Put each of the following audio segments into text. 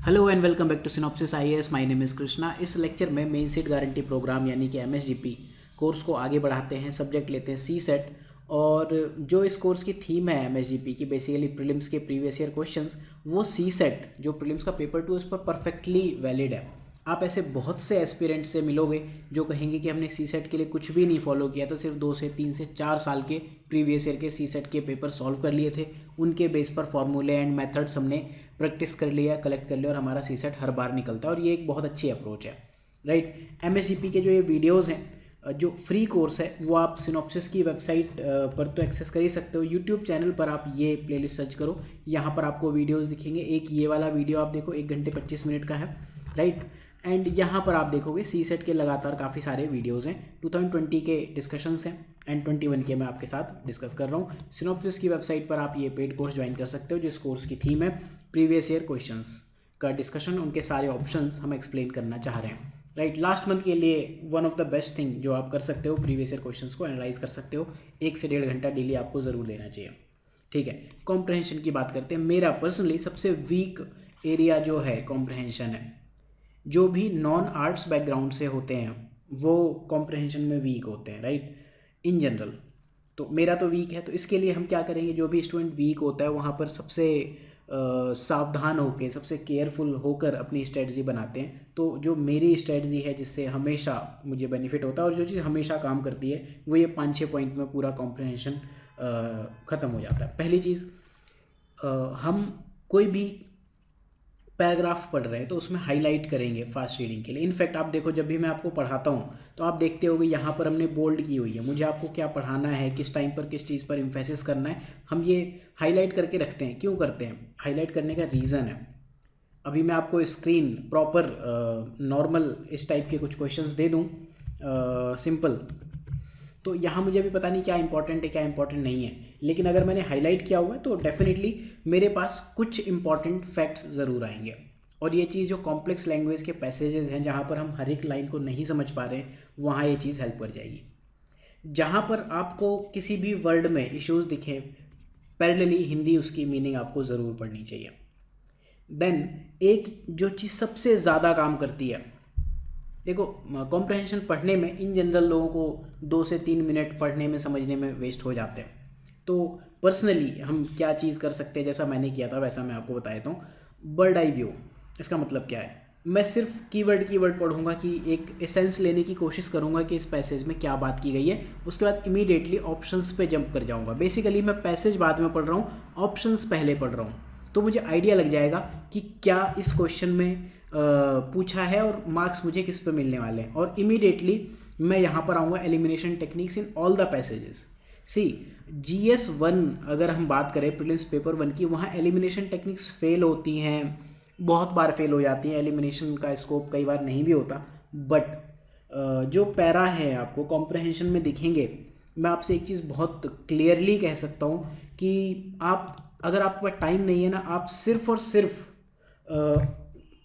Hello and welcome back to synopsis IAS. My name is Krishna. इस lecture में main seat guarantee programme यानी कि एमएसजीपी course को आगे बढ़ाते हैं। सब्जेक्ट लेते हैं सी सेट, और जो इस कोर्स की थीम है एमएसजीपी की, बेसिकली प्रीलिम्स के प्रीवियस ईयर क्वेश्चंस, वो सी सेट जो प्रीलिम्स का पेपर 2 उस पर परफेक्टली वैलिड है। आप ऐसे बहुत से एस्पिरेंट से मिलोगे जो कहेंगे कि हमने सी सेट के लिए कुछ भी नहीं फॉलो किया था, सिर्फ 2 से 3 से 4 साल के प्रीवियस ईयर के सी सेट के पेपर सॉल्व कर लिए थे, उनके बेस पर फॉर्मूले एंड मेथड्स हमने प्रैक्टिस कर लिया, कलेक्ट कर लिया और हमारा सी सेट हर बार निकलता है। और ये एक बहुत अच्छी अप्रोच है, राइट। एमएसजीपी के जो ये वीडियोज़ हैं, जो फ्री कोर्स है, वो आप सिनॉप्सिस की वेबसाइट पर तो एक्सेस कर ही सकते हो। यूट्यूब चैनल पर आप ये प्लेलिस्ट सर्च करो, यहाँ पर आपको वीडियोस दिखेंगे। एक ये वाला वीडियो आप देखो, 1 घंटे 25 मिनट का है, राइट। एंड यहाँ पर आप देखोगे सी सेट के लगातार काफ़ी सारे वीडियोस हैं। 2020 के डिस्कशंस हैं एंड 21 के मैं आपके साथ डिस्कस कर रहा हूँ। सिनॉप्सिस की वेबसाइट पर आप ये पेड कोर्स ज्वाइन कर सकते हो, जिस कोर्स की थीम है प्रीवियस ईयर क्वेश्चंस का डिस्कशन, उनके सारे ऑप्शंस हम एक्सप्लेन करना चाह रहे हैं, राइट। लास्ट मंथ के लिए one of the best thing जो आप कर सकते हो, प्रीवियस ईयर क्वेश्चंस को एनालाइज कर सकते हो। 1 से 1.5 घंटा डेली आपको ज़रूर देना चाहिए, ठीक है। कॉम्प्रहेंशन की बात करते हैं। मेरा पर्सनली सबसे वीक एरिया जो है कॉम्प्रहेंशन है। जो भी नॉन आर्ट्स बैकग्राउंड से होते हैं वो कॉम्प्रहेंशन में वीक होते हैं, राइट, इन जनरल। तो मेरा तो वीक है, तो इसके लिए हम क्या करेंगे, जो भी स्टूडेंट वीक होता है वहाँ पर सबसे सावधान होकर, सबसे केयरफुल होकर अपनी स्ट्रेटजी बनाते हैं। तो जो मेरी स्ट्रेटजी है जिससे हमेशा मुझे बेनिफिट होता है और जो चीज़ हमेशा काम करती है, वो ये 5-6 पॉइंट में पूरा कॉम्प्रहेंशन ख़त्म हो जाता है। पहली चीज़, हम कोई भी पैराग्राफ पढ़ रहे हैं तो उसमें हाईलाइट करेंगे फास्ट रीडिंग के लिए। इनफैक्ट आप देखो, जब भी मैं आपको पढ़ाता हूँ तो आप देखते होगे यहाँ पर हमने बोल्ड की हुई है। मुझे आपको क्या पढ़ाना है, किस टाइम पर किस चीज़ पर इम्फेसिस करना है, हम ये हाईलाइट करके रखते हैं। क्यों करते हैं? हाईलाइट करने का रीज़न है, अभी मैं आपको स्क्रीन प्रॉपर नॉर्मल इस टाइप के कुछ क्वेश्चंस दे दूँ, सिंपल, तो यहाँ मुझे अभी पता नहीं क्या इंपॉर्टेंट है क्या इंपॉर्टेंट नहीं है, लेकिन अगर मैंने हाईलाइट किया हुआ है तो डेफिनेटली मेरे पास कुछ इंपॉर्टेंट फैक्ट्स ज़रूर आएंगे। और ये चीज़ जो कॉम्प्लेक्स लैंग्वेज के पैसेजेस हैं, जहाँ पर हम हर एक लाइन को नहीं समझ पा रहे हैं, वहाँ ये चीज़ हेल्प कर जाएगी। जहाँ पर आपको किसी भी वर्ड में इश्यूज़ दिखें, पैरेलली हिंदी उसकी मीनिंग आपको ज़रूर पढ़नी चाहिए। देन एक जो चीज़ सबसे ज़्यादा काम करती है, देखो, कॉम्प्रहेंशन पढ़ने में इन जनरल लोगों को 2 से 3 मिनट पढ़ने में समझने में वेस्ट हो जाते हैं। तो पर्सनली हम क्या चीज़ कर सकते हैं, जैसा मैंने किया था वैसा मैं आपको बता देता हूँ। बर्ड आई व्यू, इसका मतलब क्या है? मैं सिर्फ कीवर्ड पढ़ूंगा कि एक एसेंस लेने की कोशिश करूंगा कि इस पैसेज में क्या बात की गई है। उसके बाद इमीडिएटली ऑप्शंस पे जंप कर जाऊंगा। बेसिकली मैं पैसेज बाद में पढ़ रहा हूँ, ऑप्शंस पहले पढ़ रहा हूँ, तो मुझे आइडिया लग जाएगा कि क्या इस क्वेश्चन में पूछा है और मार्क्स मुझे किस पे मिलने वाले हैं। और इमीडिएटली मैं यहाँ पर आऊँगा elimination techniques in all the passages. See GS1 अगर हम बात करें प्रीलिम्स पेपर 1 की, वहाँ एलिमिनेशन टेक्निक्स फेल होती हैं, बहुत बार फेल हो जाती हैं। एलिमिनेशन का स्कोप कई बार नहीं भी होता, बट जो पैरा है आपको कॉम्प्रहेंशन में दिखेंगे। मैं आपसे एक चीज़ बहुत क्लियरली कह सकता हूँ कि आप, अगर आपके पास टाइम नहीं है ना, आप सिर्फ और सिर्फ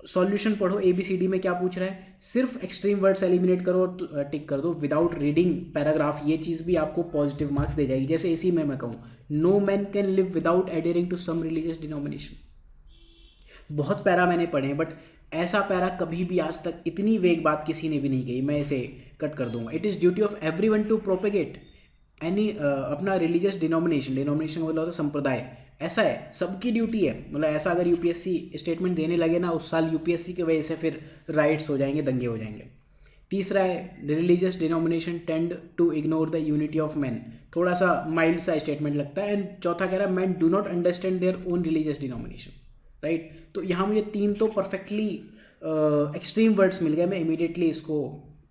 सॉल्यूशन पढ़ो। ABCD में क्या पूछ रहा है, सिर्फ एक्सट्रीम वर्ड्स एलिमिनेट करो और टिक कर दो विदाउट रीडिंग पैराग्राफ। ये चीज़ भी आपको पॉजिटिव मार्क्स दे जाएगी। जैसे इसी में मैं कहूँ, no man can live without adhering to some religious denomination. बहुत पैरा मैंने पढ़े हैं, बट ऐसा पैरा कभी भी आज तक इतनी वेग बात किसी ने भी नहीं कही। मैं इसे कट कर दूंगा। It is duty of everyone to propagate any अपना रिलीजियस डिनोमिनेशन बोला होता संप्रदाय, ऐसा है, सबकी ड्यूटी है। मतलब ऐसा अगर UPSC स्टेटमेंट देने लगे ना, उस साल UPSC की वजह से फिर राइट्स हो जाएंगे, दंगे हो जाएंगे। तीसरा है, religious denomination tend to ignore the unity of man, थोड़ा सा माइल्ड सा स्टेटमेंट लगता है। एंड चौथा कह रहा है, man do not understand their own religious denomination, right. तो यहाँ मुझे 3 तो परफेक्टली एक्सट्रीम वर्ड्स मिल गए। मैं इमीडिएटली इसको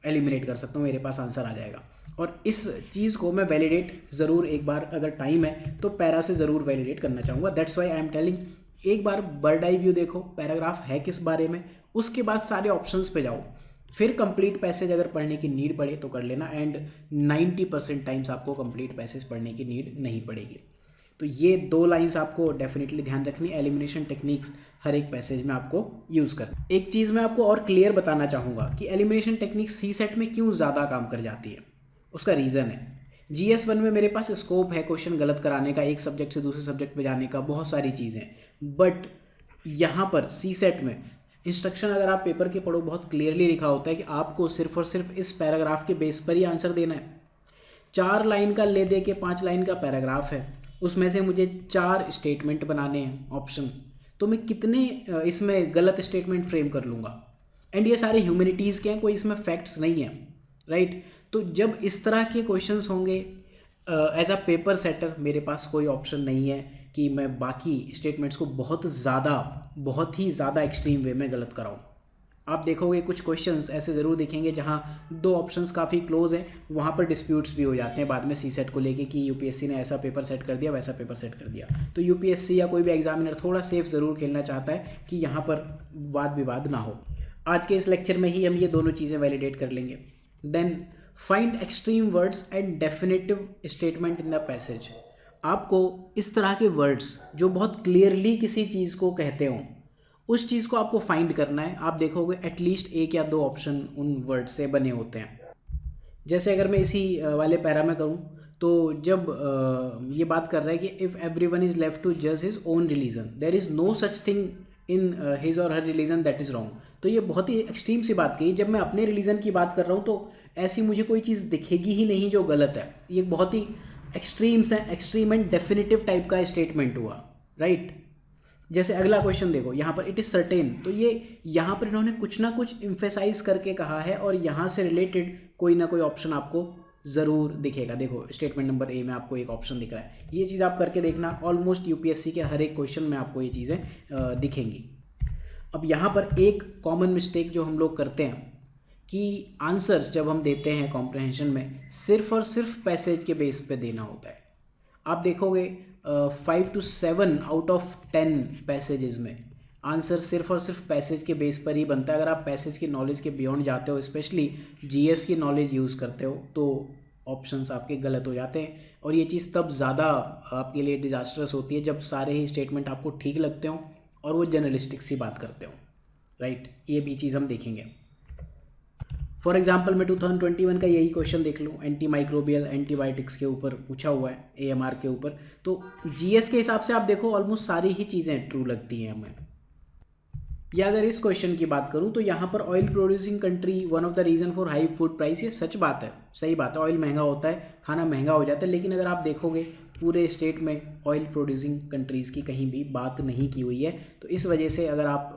एलिमिनेट कर सकता हूँ, मेरे पास आंसर आ जाएगा। और इस चीज़ को मैं वैलिडेट ज़रूर एक बार, अगर टाइम है तो पैरा से ज़रूर वैलिडेट करना चाहूँगा। That's why I am telling, एक बार बर्ड आई व्यू देखो, पैराग्राफ है किस बारे में, उसके बाद सारे ऑप्शंस पे जाओ, फिर कंप्लीट पैसेज अगर पढ़ने की नीड पड़े तो कर लेना। एंड 90% टाइम्स आपको कंप्लीट पैसेज पढ़ने की नीड नहीं पड़ेगी। तो ये 2 लाइंस आपको डेफिनेटली ध्यान रखनी, एलिमिनेशन टेक्निक्स हर एक पैसेज में आपको यूज़ करना। एक चीज़ मैं आपको और क्लियर बताना चाहूँगा कि एलिमिनेशन टेक्निक्स सी सेट में क्यों ज़्यादा काम कर जाती है। उसका रीज़न है, GS1 में मेरे पास स्कोप है क्वेश्चन गलत कराने का, एक सब्जेक्ट से दूसरे सब्जेक्ट पे जाने का, बहुत सारी चीज़ें, बट यहाँ पर सी सेट में इंस्ट्रक्शन अगर आप पेपर के पढ़ो बहुत क्लियरली लिखा होता है कि आपको सिर्फ और सिर्फ इस पैराग्राफ के बेस पर ही आंसर देना है। 4 लाइन का ले दे के 5 लाइन का पैराग्राफ है, उसमें से मुझे 4 स्टेटमेंट बनाने हैं ऑप्शन, तो मैं कितने इसमें गलत स्टेटमेंट फ्रेम कर लूँगा। एंड ये सारे ह्यूमैनिटीज़ के हैं, कोई इसमें फैक्ट्स नहीं है, राइट। तो जब इस तरह के क्वेश्चंस होंगे एज अ पेपर सेटर मेरे पास कोई ऑप्शन नहीं है कि मैं बाकी स्टेटमेंट्स को बहुत ही ज़्यादा एक्सट्रीम वे में गलत कराऊँ। आप देखोगे कुछ क्वेश्चंस ऐसे ज़रूर दिखेंगे जहाँ 2 ऑप्शंस काफ़ी क्लोज हैं, वहाँ पर डिस्प्यूट्स भी हो जाते हैं बाद में सी सेट को लेके कि यूपीएससी ने ऐसा पेपर सेट कर दिया, वैसा पेपर सेट कर दिया। तो यूपीएससी या कोई भी एग्जामिनर थोड़ा सेफ ज़रूर खेलना चाहता है कि यहाँ पर वाद विवाद ना हो। आज के इस लेक्चर में ही हम ये दोनों चीज़ें वैलिडेट कर लेंगे। Then find extreme words and definitive statement in the passage. आपको इस तरह के वर्ड्स जो बहुत क्लियरली किसी चीज़ को कहते हों, उस चीज़ को आपको फाइंड करना है। आप देखोगे एटलीस्ट 1 या 2 ऑप्शन उन वर्ड से बने होते हैं। जैसे अगर मैं इसी वाले पैरा में करूँ तो जब ये बात कर रहा है कि if everyone is left to जज his own religion there is no such thing in his और हर रिलीजन दैट इज़ रॉन्ग। तो ये बहुत ही एक्सट्रीम सी बात कही। जब मैं अपने रिलीजन की बात कर रहा हूँ तो ऐसी मुझे कोई चीज़ दिखेगी ही नहीं जो गलत है। ये बहुत ही एक्सट्रीम एंड डेफिनेटिव टाइप का स्टेटमेंट हुआ, राइट। जैसे अगला क्वेश्चन देखो, यहाँ पर इट इज़ सर्टेन, तो ये यहाँ पर इन्होंने कुछ ना कुछ इम्फेसाइज करके कहा है और यहाँ से रिलेटेड कोई ना कोई ऑप्शन आपको ज़रूर दिखेगा। देखो स्टेटमेंट नंबर ए में आपको एक ऑप्शन दिख रहा है, ये चीज़ आप करके देखना। ऑलमोस्ट यूपीएससी के हर एक क्वेश्चन में आपको ये चीज़ें दिखेंगी। अब यहाँ पर एक कॉमन मिस्टेक जो हम लोग करते हैं कि आंसर्स जब हम देते हैं कॉम्प्रहेंशन में सिर्फ और सिर्फ पैसेज के बेस पे देना होता है। आप देखोगे 5 to 7 आउट ऑफ 10 पैसेजेस में आंसर सिर्फ और सिर्फ पैसेज के बेस पर ही बनता है। अगर आप पैसेज की नॉलेज के बियॉन्ड जाते हो, स्पेशली जीएस की नॉलेज यूज़ करते हो, तो ऑप्शंस आपके गलत हो जाते हैं। और ये चीज़ तब ज़्यादा आपके लिए डिजास्टरस होती है जब सारे ही स्टेटमेंट आपको ठीक लगते हो और वो जर्नलिस्टिक सी बात करते हो, राइट। ये भी चीज़ हम देखेंगे। फॉर एग्जाम्पल मैं 2021 का यही क्वेश्चन देख लूँ, एंटी माइक्रोबियल एंटीबायोटिक्स के ऊपर पूछा हुआ है, एएमआर के ऊपर। तो जीएस के हिसाब से आप देखो ऑलमोस्ट सारी ही चीज़ें ट्रू लगती हैं हमें। या अगर इस क्वेश्चन की बात करूं तो यहाँ पर oil producing country one of the reason for high food price, ये सच बात है, सही बात है। ऑयल महंगा होता है, खाना महंगा हो जाता है, लेकिन अगर आप देखोगे पूरे स्टेट में ऑयल प्रोड्यूसिंग कंट्रीज़ की कहीं भी बात नहीं की हुई है। तो इस वजह से अगर आप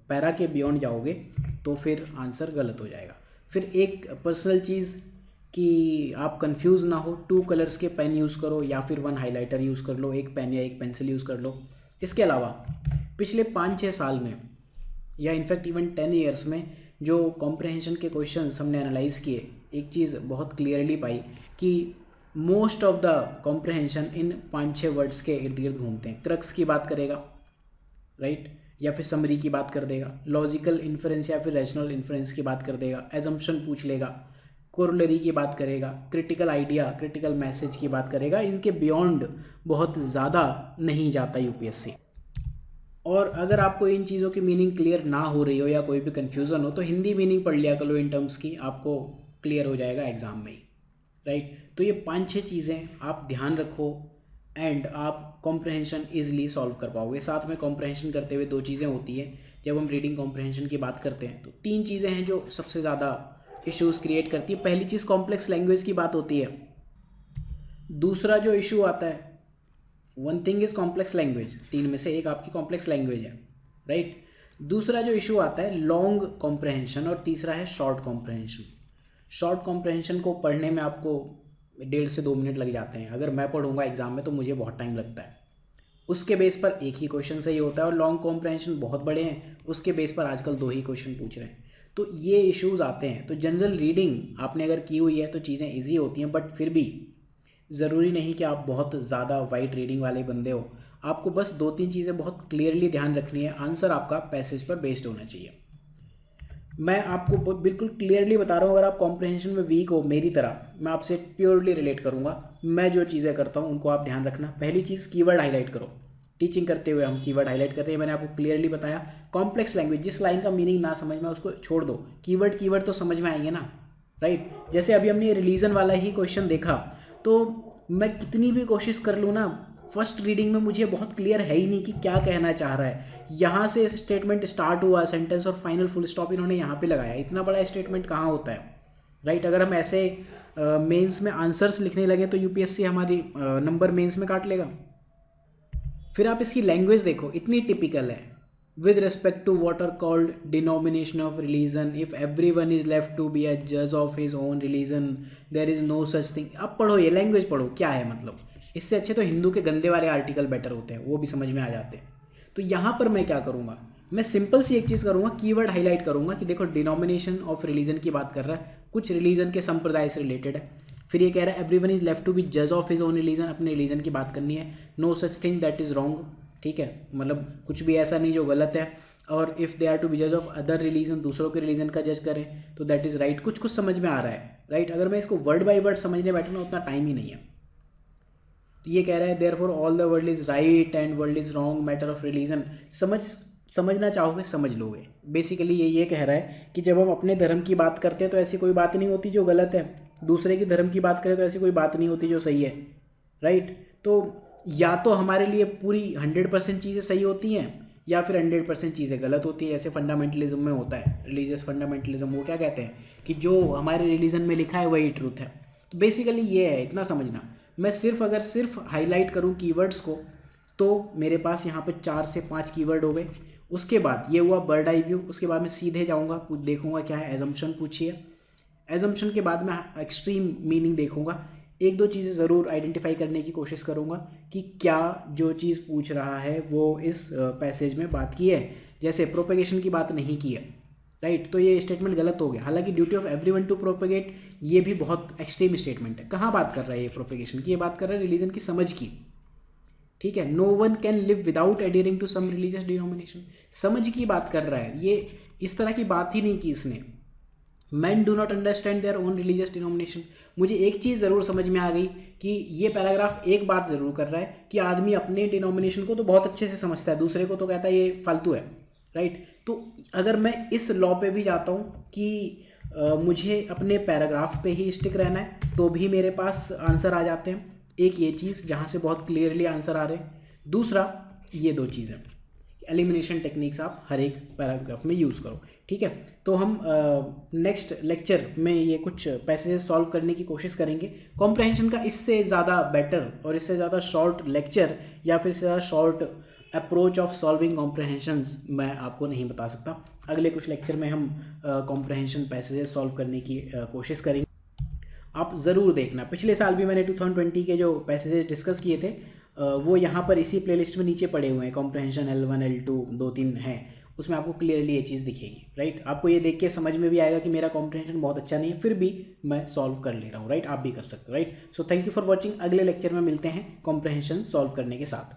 पैरा के बियॉन्ड जाओगे तो फिर आंसर गलत हो जाएगा। फिर एक पर्सनल चीज़ कि आप कंफ्यूज ना हो, 2 कलर्स के पेन यूज़ करो या फिर 1 हाइलाइटर यूज़ कर लो, एक पेन या एक पेंसिल यूज़ कर लो। इसके अलावा पिछले 5-6 साल में या इनफैक्ट इवन 10 ईयर्स में जो कॉम्प्रहेंशन के क्वेश्चंस हमने एनालाइज किए, एक चीज़ बहुत क्लियरली पाई कि most of the comprehension in 5-6 words के इर्द गिर्द घूमते हैं। क्रक्स की बात करेगा, राइट, या फिर समरी की बात कर देगा, लॉजिकल इन्फ्रेंस या फिर रैशनल इन्फ्रेंस की बात कर देगा, एजम्पशन पूछ लेगा, कोरोलरी की बात करेगा, क्रिटिकल आइडिया, क्रिटिकल मैसेज की बात करेगा। इनके बियॉन्ड बहुत ज़्यादा नहीं जाता यूपीएससी। और अगर आपको इन चीज़ों की मीनिंग क्लियर ना हो रही हो या कोई भी कन्फ्यूज़न हो तो हिंदी मीनिंग पढ़ लिया करो इन टर्म्स की, आपको क्लियर हो जाएगा एग्ज़ाम में ही, राइट। तो ये 5-6 चीज़ें आप ध्यान रखो एंड आप कॉम्प्रहेंशन ईजिली सॉल्व कर पाओगे। साथ में कॉम्प्रहेंशन करते हुए 2 चीज़ें होती हैं जब हम रीडिंग कॉम्प्रहेंशन की बात करते हैं, तो 3 चीज़ें हैं जो सबसे ज़्यादा इश्यूज़ क्रिएट करती है। पहली चीज़ कॉम्प्लेक्स लैंग्वेज की बात होती है। दूसरा जो इशू आता है, 1 थिंग इज़ कॉम्प्लेक्स लैंग्वेज, 3 में से एक आपकी कॉम्प्लेक्स लैंग्वेज है, राइट। दूसरा जो इशू आता है लॉन्ग कॉम्प्रहेंशन और तीसरा है शॉर्ट कॉम्प्रहेंशन। शॉर्ट कॉम्प्रहेंशन को पढ़ने में आपको 1.5 से 2 मिनट लग जाते हैं। अगर मैं पढ़ूंगा एग्जाम में तो मुझे बहुत टाइम लगता है। उसके बेस पर एक ही क्वेश्चन सही होता है और लॉन्ग कॉम्प्रहेंशन बहुत बड़े हैं, उसके बेस पर आजकल 2 ही क्वेश्चन पूछ रहे हैं। तो ये इश्यूज़ आते हैं। तो जनरल रीडिंग आपने अगर की हुई है तो चीज़ें ईजी होती हैं, बट फिर भी ज़रूरी नहीं कि आप बहुत ज़्यादा वाइड रीडिंग वाले बंदे हो। आपको बस 2-3 चीज़ें बहुत क्लियरली ध्यान रखनी है। आंसर आपका पैसेज पर बेस्ड होना चाहिए। मैं आपको बिल्कुल क्लियरली बता रहा हूँ, अगर आप कॉम्प्रहेंशन में वीक हो मेरी तरह, मैं आपसे प्योरली रिलेट करूँगा। मैं जो चीज़ें करता हूँ उनको आप ध्यान रखना। पहली चीज़ कीवर्ड हाईलाइट करो। टीचिंग करते हुए हम कीवर्ड हाईलाइट कर रहे हैं, मैंने आपको क्लियरली बताया। कॉम्प्लेक्स लैंग्वेज, जिस लाइन का मीनिंग ना समझ में उसको छोड़ दो, कीवर्ड तो समझ में आएंगे ना, राइट। जैसे अभी हमने रिलीजन वाला ही क्वेश्चन देखा, तो मैं कितनी भी कोशिश कर लूँ ना, फर्स्ट रीडिंग में मुझे बहुत क्लियर है ही नहीं कि क्या कहना चाह रहा है। यहाँ से स्टेटमेंट स्टार्ट हुआ सेंटेंस और फाइनल फुल स्टॉप इन्होंने यहाँ पे लगाया। इतना बड़ा स्टेटमेंट कहाँ होता है, राइट। अगर हम ऐसे मेंस में आंसर्स लिखने लगे तो यूपीएससी हमारी नंबर मेंस में काट लेगा। फिर आप इसकी लैंग्वेज देखो, इतनी टिपिकल है। With respect to what are called denomination of religion, if every one is left to be a जज of his own religion, there is no such thing. अब पढ़ो, ये लैंग्वेज पढ़ो क्या है मतलब। इससे अच्छे तो हिंदू के गंदे वाले आर्टिकल बेटर होते हैं, वो भी समझ में आ जाते हैं। तो यहाँ पर मैं क्या करूँगा, मैं सिंपल सी एक चीज़ करूँगा, कीवर्ड हाईलाइट करूँगा कि देखो डिनोमिनेशन ऑफ रिलीजन की बात कर रहा है, कुछ रिलीजन के संप्रदाय से रिलेटेड है। फिर ये कह रहा है everyone is left to be जज ऑफ हिज ओन रिलीजन, अपने रिलीजन की बात करनी है। No such thing that is wrong, ठीक है, मतलब कुछ भी ऐसा नहीं जो गलत है। और if they are to be जज ऑफ अदर रिलीजन, दूसरों के रिलीजन का जज करें तो दैट इज़ राइट। कुछ कुछ समझ में आ रहा है, राइट। अगर मैं इसको वर्ड बाय वर्ड समझने बैठूँ ना, उतना टाइम ही नहीं है। तो ये कह रहा है therefore all the world is right and world is wrong matter of religion. समझना चाहोगे समझ लोगे। बेसिकली ये कह रहा है कि जब हम अपने धर्म की बात करते हैं तो ऐसी कोई बात नहीं होती जो गलत है, दूसरे की धर्म की बात करें तो ऐसी कोई बात नहीं होती जो सही है, राइट। तो या तो हमारे लिए पूरी 100% चीज़ें सही होती हैं या फिर 100% चीज़ें गलत होती हैं। जैसे फंडामेंटलिज्म में होता है, रिलीजियस फंडामेंटलिज्म, वो क्या कहते हैं कि जो हमारे रिलीजन में लिखा है वही ट्रूथ है। तो बेसिकली ये है, इतना समझना। मैं अगर सिर्फ हाईलाइट करूँ कीवर्ड्स को तो मेरे पास यहाँ पे 4 से 5 कीवर्ड हो गए। उसके बाद ये हुआ बर्ड आई व्यू। उसके बाद मैं सीधे जाऊँगा, देखूँगा क्या है, एजम्पशन पूछिए। एजम्पशन के बाद मैं एक्सट्रीम मीनिंग देखूँगा। एक दो चीज़ें ज़रूर आइडेंटिफाई करने की कोशिश करूँगा कि क्या जो चीज़ पूछ रहा है वो इस पैसेज में बात की है। जैसे प्रोपेगेशन की बात नहीं की है, राइट, तो ये स्टेटमेंट गलत हो गया। हालांकि duty of everyone to propagate, ये भी बहुत एक्सट्रीम स्टेटमेंट है। कहाँ बात कर रहा है ये प्रोपेगेशन की? ये बात कर रहा है रिलीजन की समझ की, ठीक है। No one can live without adhering to some religious denomination, समझ की बात कर रहा है। ये इस तरह की बात ही नहीं की इसने। Man do not understand their own religious denomination. मुझे एक चीज़ ज़रूर समझ में आ गई कि ये पैराग्राफ एक बात ज़रूर कर रहा है कि आदमी अपने डिनोमिनेशन को तो बहुत अच्छे से समझता है, दूसरे को तो कहता है ये फालतू है, राइट। तो अगर मैं इस लॉ पे भी जाता हूँ कि मुझे अपने पैराग्राफ पे ही स्टिक रहना है तो भी मेरे पास आंसर आ जाते हैं। एक ये चीज़ जहाँ से बहुत क्लियरली आंसर आ रहे हैं, दूसरा ये दो चीज़ें, एलिमिनेशन टेक्निक्स आप हर एक पैराग्राफ में यूज़ करो, ठीक है। तो हम नेक्स्ट लेक्चर में ये कुछ पैसेज सॉल्व करने की कोशिश करेंगे। कॉम्प्रहेंशन का इससे ज़्यादा बेटर और इससे ज़्यादा शॉर्ट लेक्चर या फिर इससे ज़्यादा शॉर्ट अप्रोच ऑफ सॉल्विंग कॉम्प्रहेंशंस मैं आपको नहीं बता सकता। अगले कुछ लेक्चर में हम कॉम्प्रहेंशन पैसेजेस सॉल्व करने की कोशिश करेंगे। आप ज़रूर देखना, पिछले साल भी मैंने 2020 के जो पैसेजेस डिस्कस किए थे वो यहाँ पर इसी प्लेलिस्ट में नीचे पड़े हुए हैं। कॉम्प्रहेंशन L1 L2 2-3 हैं, उसमें आपको क्लियरली ये चीज़ दिखेगी, राइट। आपको ये देख के समझ में भी आएगा कि मेरा कॉम्प्रहेंशन बहुत अच्छा नहीं है, फिर भी मैं सॉल्व कर ले रहा हूँ, राइट। आप भी कर सकते हो, right. So thank you for watching. अगले लेक्चर में मिलते हैं कॉम्प्रहेंशन सॉल्व करने के साथ।